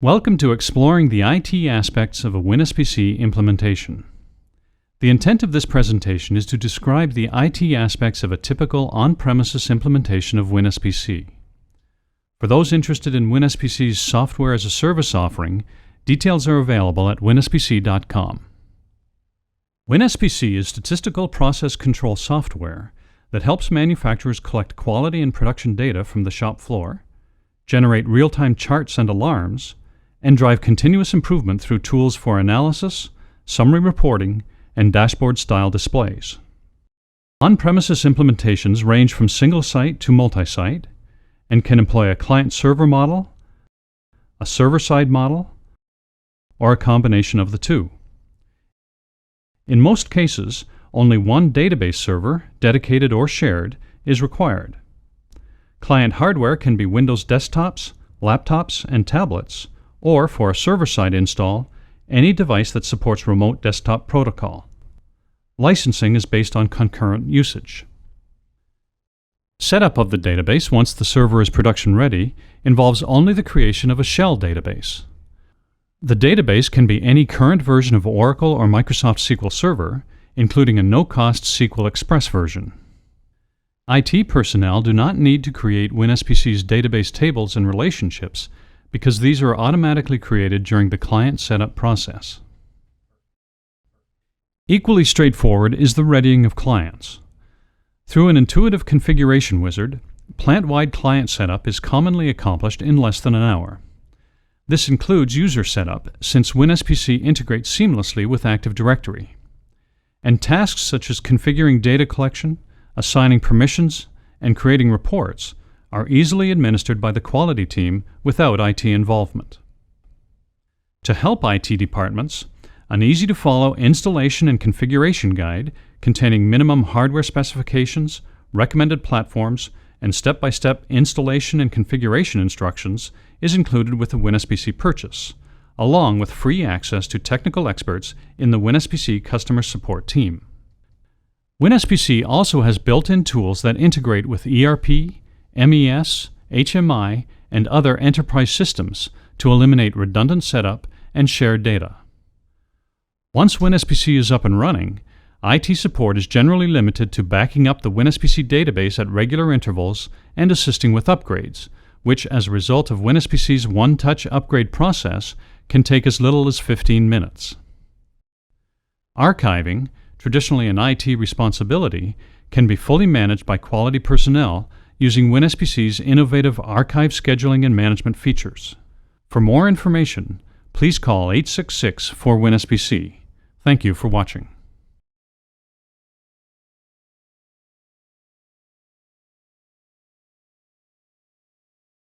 Welcome to exploring the IT aspects of a WinSPC implementation. The intent of this presentation is to describe the IT aspects of a typical on-premises implementation of WinSPC. For those interested in WinSPC's software as a service offering, details are available at winspc.com. WinSPC is statistical process control software that helps manufacturers collect quality and production data from the shop floor, generate real-time charts and alarms, and drive continuous improvement through tools for analysis, summary reporting, and dashboard-style displays. On-premises implementations range from single-site to multi-site and can employ a client-server model, a server-side model, or a combination of the two. In most cases, only one database server, dedicated or shared, is required. Client hardware can be Windows desktops, laptops, and tablets, or for a server-side install, any device that supports remote desktop protocol. Licensing is based on concurrent usage. Setup of the database once the server is production ready involves only the creation of a shell database. The database can be any current version of Oracle or Microsoft SQL Server, including a no-cost SQL Express version. IT personnel do not need to create WinSPC's database tables and relationships because these are automatically created during the client setup process. Equally straightforward is the readying of clients. Through an intuitive configuration wizard, plant-wide client setup is commonly accomplished in less than an hour. This includes user setup, since WinSPC integrates seamlessly with Active Directory. And tasks such as configuring data collection, assigning permissions, and creating reports are easily administered by the quality team without IT involvement. To help IT departments, an easy-to-follow installation and configuration guide containing minimum hardware specifications, recommended platforms, and step-by-step installation and configuration instructions is included with the WinSPC purchase, along with free access to technical experts in the WinSPC customer support team. WinSPC also has built-in tools that integrate with ERP, MES, HMI, and other enterprise systems to eliminate redundant setup and shared data. Once WinSPC is up and running, IT support is generally limited to backing up the WinSPC database at regular intervals and assisting with upgrades, which, as a result of WinSPC's one-touch upgrade process, can take as little as 15 minutes. Archiving, traditionally an IT responsibility, can be fully managed by quality personnel using WinSPC's innovative archive scheduling and management features. For more information, please call 866-4-WinSPC. Thank you for watching.